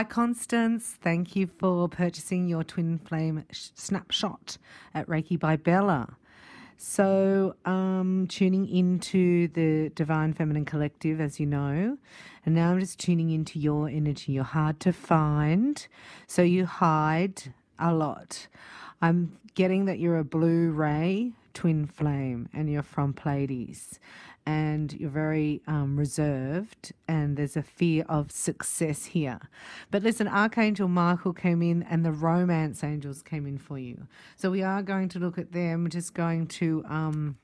Hi, Constance. Thank you for purchasing your twin flame snapshot at Reiki by Bella. So, tuning into the Divine Feminine Collective, as you know, and now I'm just tuning into your energy. You're hard to find, so you hide a lot. I'm getting that you're a blue ray twin flame and you're from Pleiades, and you're very reserved, and there's a fear of success here. But listen, Archangel Michael came in and the romance angels came in for you. So we are going to look at them. We're just going to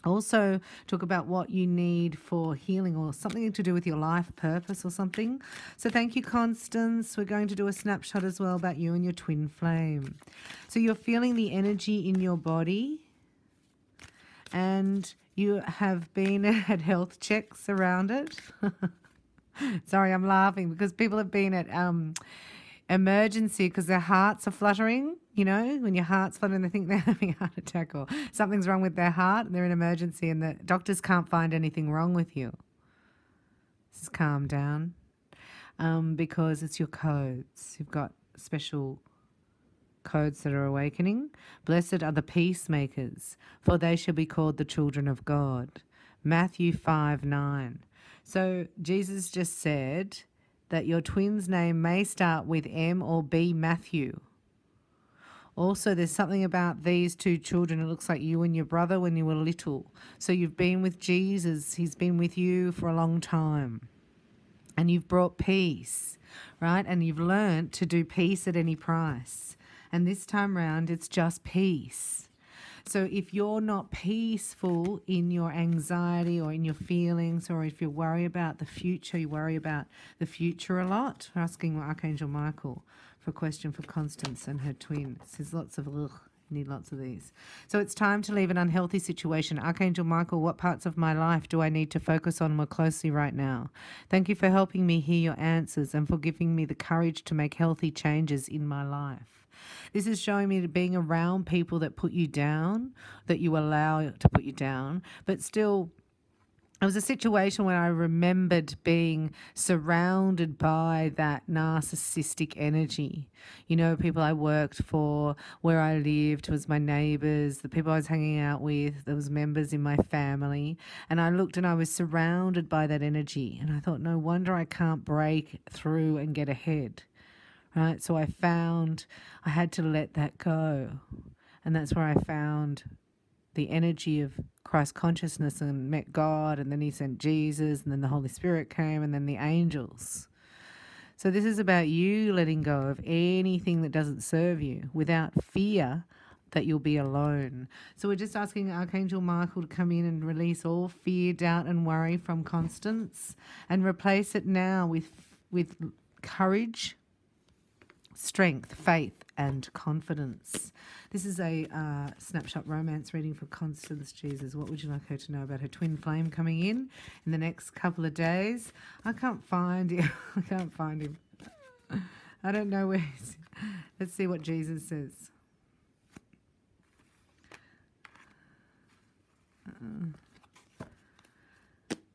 also talk about what you need for healing or something to do with your life purpose or something. So thank you, Constance. We're going to do a snapshot as well about you and your twin flame. So you're feeling the energy in your body, and you have been at health checks around it. Sorry, I'm laughing because people have been at emergency because their hearts are fluttering. You know, when your heart's fluttering, they think they're having a heart attack or something's wrong with their heart and they're in emergency and the doctors can't find anything wrong with you. Just calm down because it's your codes. You've got special codes that are awakening. Blessed are the peacemakers, for they shall be called the children of God. Matthew 5:9. So Jesus just said that your twin's name may start with M or B Matthew. Also, there's something about these two children. It looks like you and your brother when you were little. So you've been with Jesus. He's been with you for a long time. And you've brought peace, right? And you've learned to do peace at any price. And this time round, it's just peace. So if you're not peaceful in your anxiety or in your feelings, or if you worry about the future, you worry about the future a lot. We're asking Archangel Michael for a question for Constance and her twin. There's lots of, need lots of these. So it's time to leave an unhealthy situation. Archangel Michael, what parts of my life do I need to focus on more closely right now? Thank you for helping me hear your answers and for giving me the courage to make healthy changes in my life. This is showing me that being around people that put you down, that you allow to put you down, but still, it was a situation where I remembered being surrounded by that narcissistic energy. You know, people I worked for, where I lived, was my neighbours, the people I was hanging out with, there was members in my family. And I looked and I was surrounded by that energy. And I thought, no wonder I can't break through and get ahead. Right? So I found I had to let that go. And that's where I found the energy of Christ consciousness and met God, and then he sent Jesus, and then the Holy Spirit came, and then the angels. So this is about you letting go of anything that doesn't serve you without fear that you'll be alone. So we're just asking Archangel Michael to come in and release all fear, doubt and worry from Constance and replace it now with courage, strength, faith and confidence. This is a snapshot romance reading for Constance. Jesus, what would you like her to know about her twin flame coming in the next couple of days? I can't find him. I can't find him. I don't know where he's. Let's see what Jesus says.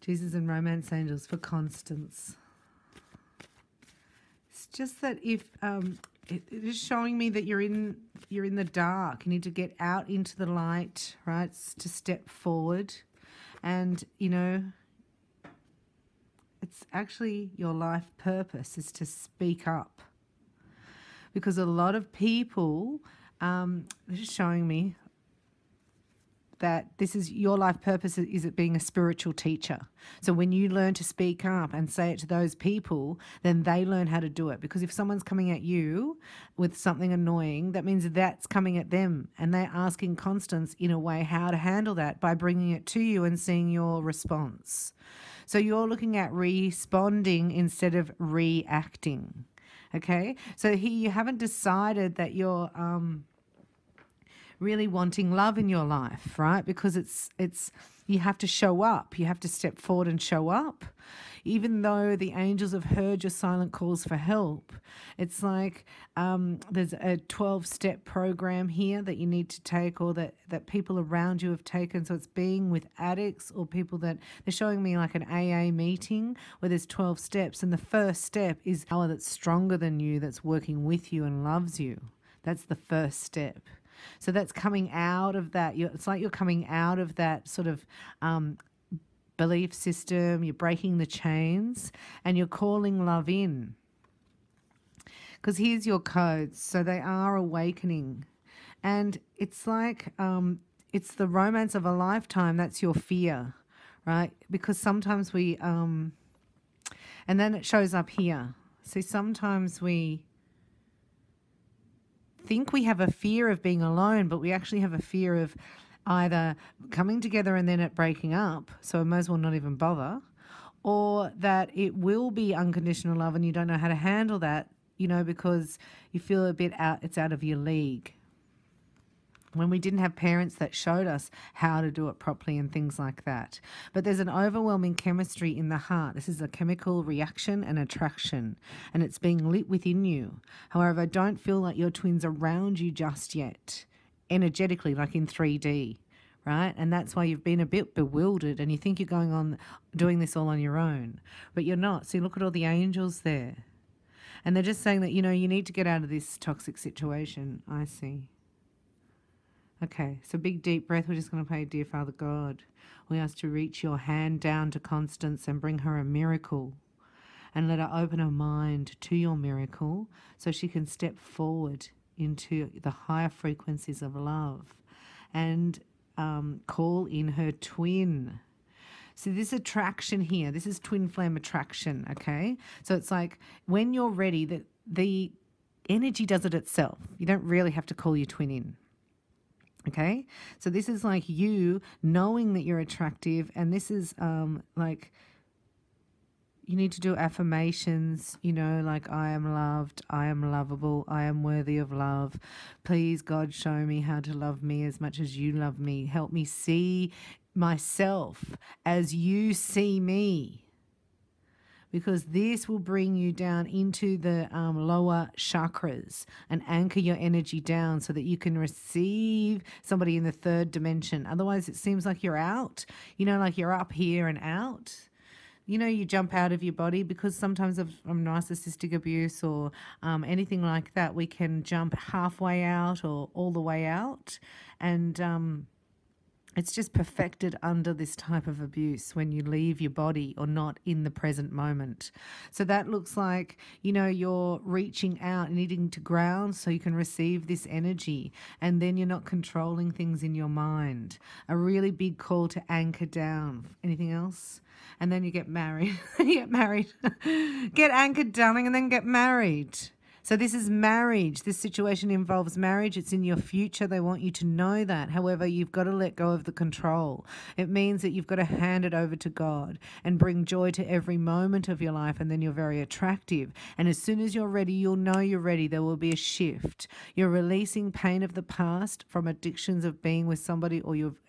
Jesus and romance angels for Constance. It's just that if it is showing me that you're in the dark. You need to get out into the light, right? It's to step forward, and you know, it's actually your life purpose is to speak up, because a lot of people, this is showing me that this is your life purpose is it being a spiritual teacher. So when you learn to speak up and say it to those people, then they learn how to do it. Because if someone's coming at you with something annoying, that means that's coming at them. And they're asking Constance in a way how to handle that by bringing it to you and seeing your response. So you're looking at responding instead of reacting. Okay? So here you haven't decided that you're really wanting love in your life, right? Because it's you have to show up. You have to step forward and show up. even though the angels have heard your silent calls for help, it's like there's a 12-step program here that you need to take, or that people around you have taken. So it's being with addicts or people that they're showing me like an AA meeting where there's 12 steps. And the first step is power that's stronger than you, that's working with you and loves you. That's the first step. So that's coming out of that. It's like you're coming out of that sort of belief system. You're breaking the chains and you're calling love in. Because here's your codes. So they are awakening. And it's like it's the romance of a lifetime. That's your fear, right? Because sometimes we, and then it shows up here. So sometimes we think we have a fear of being alone, but we actually have a fear of either coming together and then it breaking up, so I might as well not even bother, or that it will be unconditional love and you don't know how to handle that, because you feel a bit out, it's out of your league. When we didn't have parents that showed us how to do it properly and things like that. But there's an overwhelming chemistry in the heart. This is a chemical reaction and attraction, and it's being lit within you. However, don't feel like your twins are around you just yet, energetically, like in 3D, right? And that's why you've been a bit bewildered and you think you're going on doing this all on your own, but you're not. See, look at all the angels there. And they're just saying that, you need to get out of this toxic situation. I see. Okay, so big deep breath. We're just going to pray, dear Father God, we ask to reach your hand down to Constance and bring her a miracle, and let her open her mind to your miracle so she can step forward into the higher frequencies of love and call in her twin. So this attraction here, this is twin flame attraction, okay? So it's like when you're ready, that the energy does it itself. You don't really have to call your twin in. Okay, so this is like you knowing that you're attractive, and this is like you need to do affirmations, like I am loved, I am lovable, I am worthy of love. Please, God, show me how to love me as much as you love me. Help me see myself as you see me. Because this will bring you down into the lower chakras and anchor your energy down so that you can receive somebody in the third dimension. Otherwise, it seems like you're out, like you're up here and out. You jump out of your body because sometimes of narcissistic abuse or anything like that, we can jump halfway out or all the way out. And it's just perfected under this type of abuse when you leave your body or not in the present moment. So that looks like, you're reaching out, needing to ground so you can receive this energy, and then you're not controlling things in your mind. A really big call to anchor down. Anything else? And then you get married. You get married. Get anchored, darling, and then get married. So this is marriage. This situation involves marriage. It's in your future. They want you to know that. However, you've got to let go of the control. It means that you've got to hand it over to God and bring joy to every moment of your life, and then you're very attractive. And as soon as you're ready, you'll know you're ready. There will be a shift. You're releasing pain of the past from addictions of being with somebody, or you've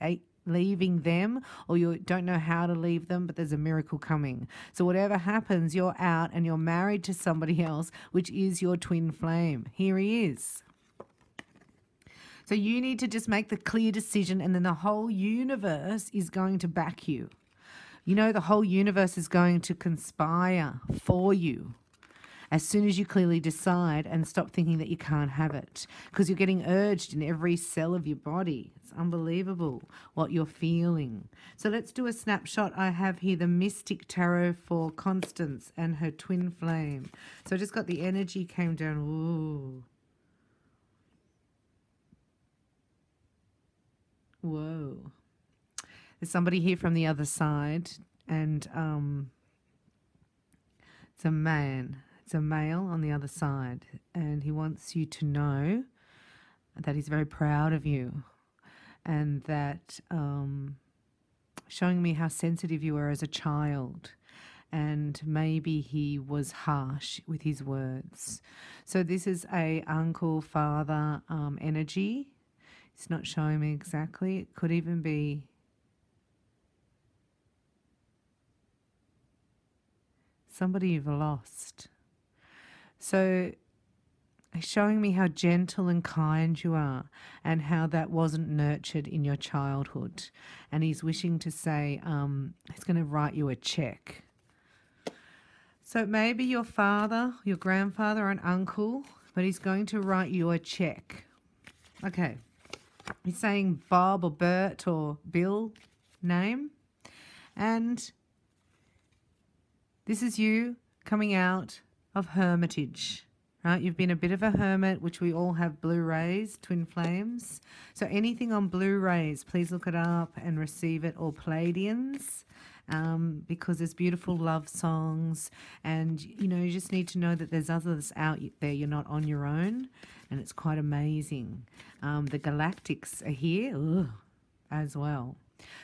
leaving them, or you don't know how to leave them, but there's a miracle coming. So whatever happens, you're out and you're married to somebody else, which is your twin flame. Here he is. So you need to just make the clear decision, and then the whole universe is going to back you. The whole universe is going to conspire for you as soon as you clearly decide and stop thinking that you can't have it, because you're getting urged in every cell of your body. It's unbelievable what you're feeling. So let's do a snapshot. I have here the Mystic Tarot for Constance and her twin flame. So I just got the energy came down. Ooh. Whoa. There's somebody here from the other side, and it's a man. It's a male on the other side, and he wants you to know that he's very proud of you, and that showing me how sensitive you were as a child, and maybe he was harsh with his words. So this is a uncle, father energy. It's not showing me exactly. It could even be somebody you've lost. So he's showing me how gentle and kind you are and how that wasn't nurtured in your childhood. And he's wishing to say he's going to write you a check. So maybe your father, your grandfather, or an uncle, but he's going to write you a check. Okay. He's saying Bob or Bert or Bill name. And this is you coming out of hermitage, right? You've been a bit of a hermit, which we all have Blu-rays, twin flames. So anything on Blu-rays, please look it up and receive it, or Palladians. Because there's beautiful love songs, and you just need to know that there's others out there. You're not on your own, and it's quite amazing. The galactics are here as well.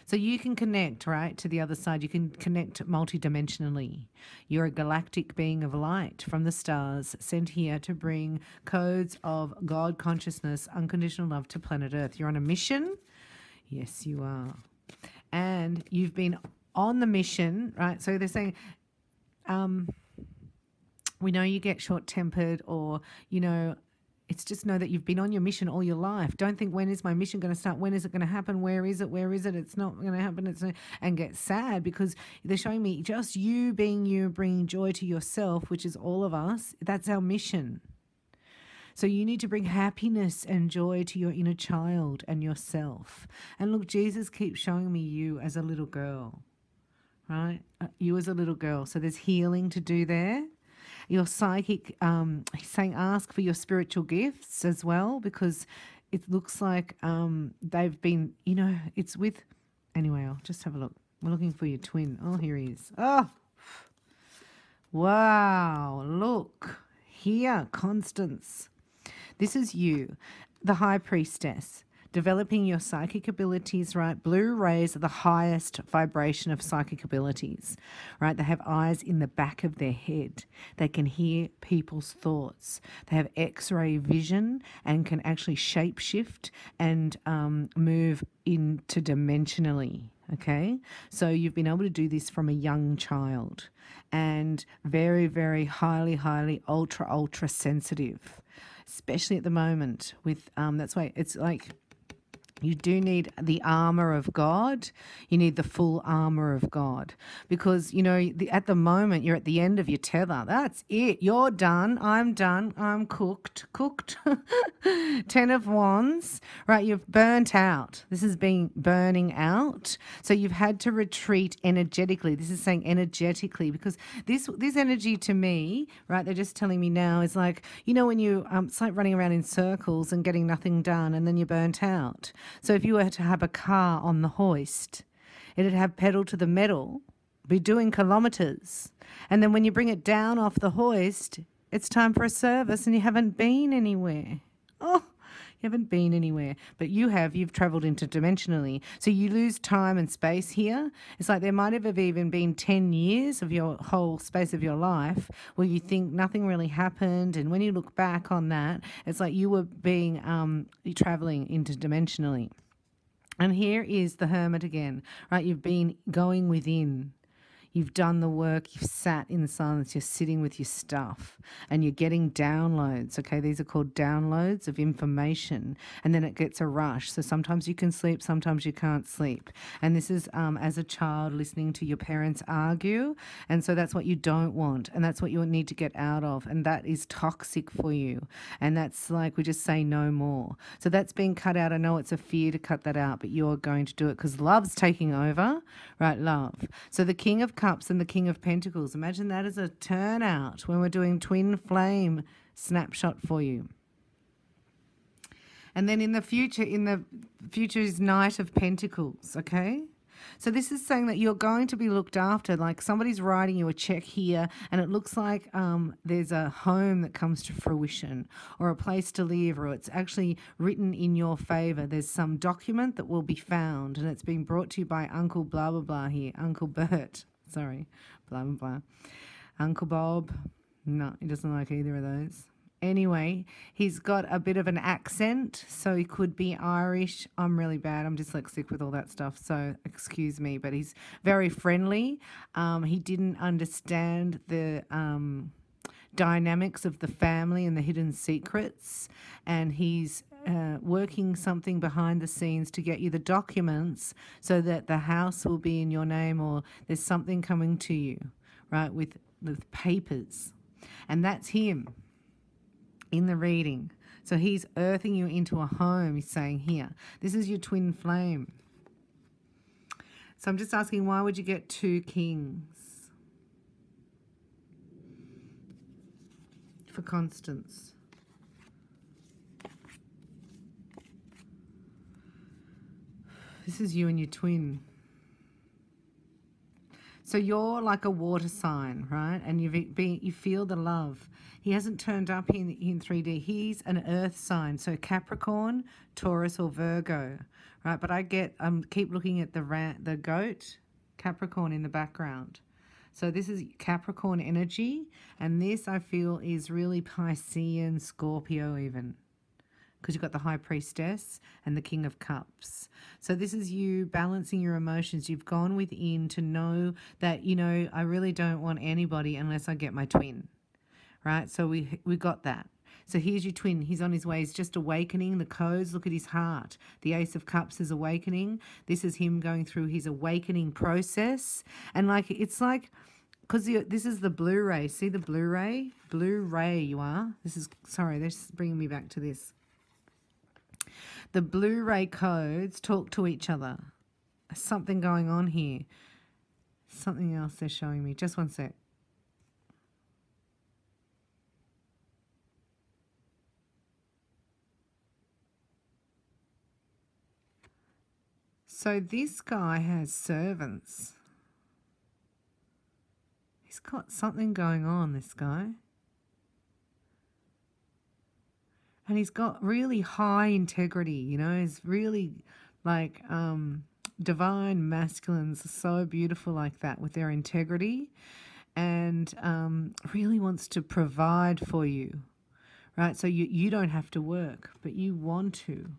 So you can connect, right, to the other side. You can connect multidimensionally. You're a galactic being of light from the stars, sent here to bring codes of God consciousness, unconditional love to planet Earth. You're on a mission. Yes, you are. And you've been on the mission, right? So they're saying, we know you get short-tempered, or, it's just know that you've been on your mission all your life. Don't think, when is my mission going to start? When is it going to happen? Where is it? Where is it? It's not going to happen. And get sad, because they're showing me just you being you, bringing joy to yourself, which is all of us. That's our mission. So you need to bring happiness and joy to your inner child and yourself. And look, Jesus keeps showing me you as a little girl. Right? You as a little girl. So there's healing to do there. Your psychic, he's saying ask for your spiritual gifts as well, because it looks like they've been, it's with, anyway, I'll just have a look. We're looking for your twin. Oh, here he is. Oh, wow. Look here, Constance. This is you, the High Priestess. Developing your psychic abilities, right? Blue rays are the highest vibration of psychic abilities, right? They have eyes in the back of their head. They can hear people's thoughts. They have X-ray vision and can actually shapeshift and move interdimensionally, okay? So you've been able to do this from a young child, and very, very highly, ultra sensitive, especially at the moment with, that's why it's like, you do need the armour of God. You need the full armour of God, because, at the moment you're at the end of your tether. That's it. You're done. I'm done. I'm cooked. 10 of Wands, right? You've burnt out. This has been burning out. So you've had to retreat energetically. This is saying energetically, because this energy to me, right, they're just telling me now is like, when you, it's like running around in circles and getting nothing done, and then you're burnt out. So if you were to have a car on the hoist, it'd have pedal to the metal, be doing kilometres. And then when you bring it down off the hoist, it's time for a service and you haven't been anywhere. Oh, you haven't been anywhere. But you've travelled interdimensionally. So you lose time and space here. It's like there might have even been 10 years of your whole space of your life where you think nothing really happened. And when you look back on that, it's like you were being travelling interdimensionally. And here is the Hermit again, right? You've been going within. You've done the work, you've sat in silence, you're sitting with your stuff, and you're getting downloads, okay? These are called downloads of information, and then it gets a rush. So sometimes you can sleep, sometimes you can't sleep. And this is as a child listening to your parents argue, and so that's what you don't want, and that's what you need to get out of, and that is toxic for you. And that's like, we just say no more. So that's being cut out. I know it's a fear to cut that out, but you're going to do it because love's taking over, right? Love. So the King of Cups and the King of Pentacles. Imagine that as a turnout when we're doing twin flame snapshot for you. And then in the future is Knight of Pentacles, okay? So this is saying that you're going to be looked after, like somebody's writing you a check here, and it looks like there's a home that comes to fruition, or a place to live, or it's actually written in your favour. There's some document that will be found, and it's being brought to you by Uncle blah, blah, blah here, Uncle Bert. Sorry, blah, blah, blah. Uncle Bob. No, he doesn't like either of those. Anyway, he's got a bit of an accent, so he could be Irish. I'm really bad. I'm dyslexic with all that stuff, so excuse me. But he's very friendly. He didn't understand the dynamics of the family and the hidden secrets, and he's working something behind the scenes to get you the documents so that the house will be in your name, or there's something coming to you, right, with papers. And that's him in the reading. So he's earthing you into a home. He's saying here, this is your twin flame. So I'm just asking, why would you get 2 kings for Constance? This is you and your twin. So you're like a water sign, right? And you feel the love. He hasn't turned up in 3D. He's an earth sign, so Capricorn, Taurus, or Virgo, right? But I keep looking at the goat, Capricorn in the background. So this is Capricorn energy, and this I feel is really Piscean, Scorpio even, because you've got the High Priestess and the King of Cups. So this is you balancing your emotions. You've gone within to know that, you know, I really don't want anybody unless I get my twin, right? So we got that. So here's your twin. He's on his way. He's just awakening the codes. Look at his heart. The Ace of Cups is awakening. This is him going through his awakening process. And like, it's like, because this is the Blu-ray. See the Blu-ray? Blu-ray you are. Sorry, they're just bringing me back to this. The Blu-ray codes talk to each other. There's something going on here. Something else they're showing me. Just one sec. So this guy has servants. He's got something going on, this guy. And he's got really high integrity, you know. He's really like divine masculines are so beautiful like that with their integrity, and really wants to provide for you, right? So you don't have to work, but you want to.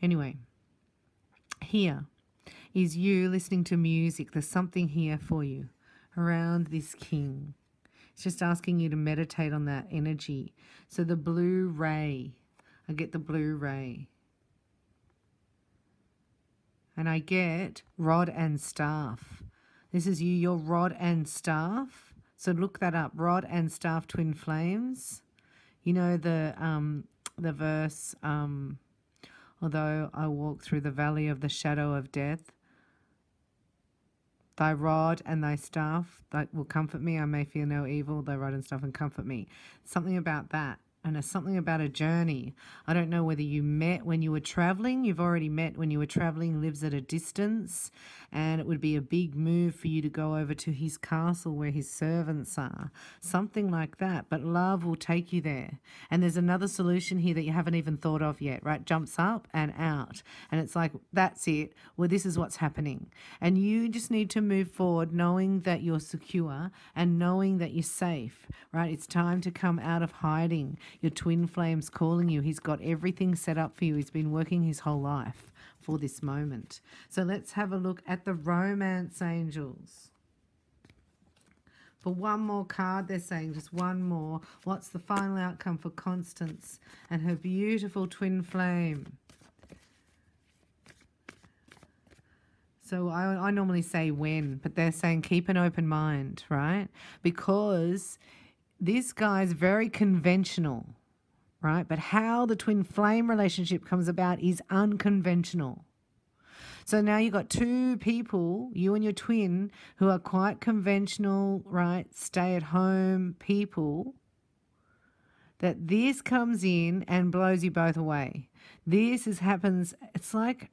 Anyway, here is you listening to music. There's something here for you around this king. It's just asking you to meditate on that energy. So the Blu-ray, I get the Blu-ray. And I get rod and staff. This is you, your rod and staff. So look that up, rod and staff, twin flames. You know the verse, although I walk through the valley of the shadow of death, thy rod and thy staff that will comfort me. I may fear no evil, thy rod and staff and comfort me. Something about that. And it's something about a journey. I don't know whether you met when you were traveling. You've already met when you were traveling, lives at a distance. And it would be a big move for you to go over to his castle where his servants are. Something like that. But love will take you there. And there's another solution here that you haven't even thought of yet, right? Jumps up and out. And it's like, that's it. Well, this is what's happening. And you just need to move forward knowing that you're secure and knowing that you're safe, right? It's time to come out of hiding. Your twin flame's calling you. He's got everything set up for you. He's been working his whole life for this moment. So let's have a look at the romance angels. For one more card, they're saying just one more. What's the final outcome for Constance and her beautiful twin flame? So I normally say when, but they're saying keep an open mind, right? Because this guy's very conventional, right? But how the twin flame relationship comes about is unconventional. So now you've got 2 people, you and your twin, who are quite conventional, right? Stay-at-home people. That this comes in and blows you both away. Happens, it's like...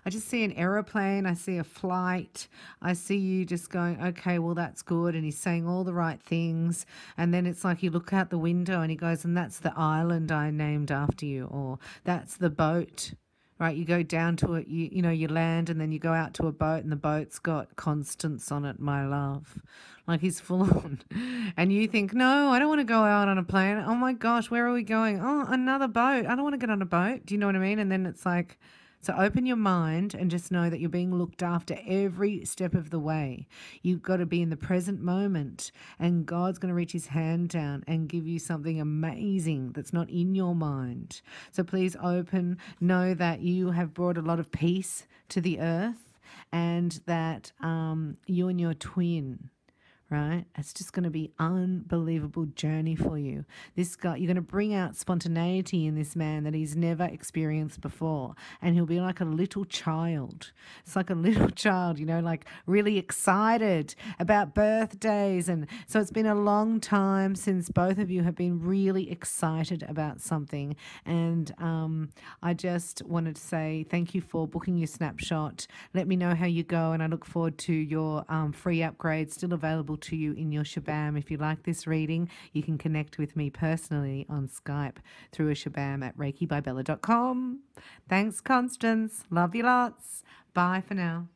I just see an aeroplane, I see a flight, I see you just going, okay, well, that's good. And he's saying all the right things. And then it's like you look out the window and he goes, and that's the island I named after you, or that's the boat, right? You go down to it, you know, you land and then you go out to a boat and the boat's got Constance on it, my love. Like he's full on. And you think, no, I don't want to go out on a plane. Oh my gosh, where are we going? Oh, another boat. I don't want to get on a boat. Do you know what I mean? And then it's like, so open your mind and just know that you're being looked after every step of the way. You've got to be in the present moment, and God's going to reach his hand down and give you something amazing that's not in your mind. So please open, know that you have brought a lot of peace to the earth, and that you and your twin, right? It's just going to be unbelievable journey for you. This guy, you're going to bring out spontaneity in this man that he's never experienced before, and he'll be like a little child. It's like a little child, you know, like really excited about birthdays. And so it's been a long time since both of you have been really excited about something. And I just wanted to say thank you for booking your snapshot. Let me know how you go, and I look forward to your free upgrade still available to you in your Shabam. If you like this reading, you can connect with me personally on Skype through a Shabam at reikibybella.com. Thanks, Constance. Love you lots. Bye for now.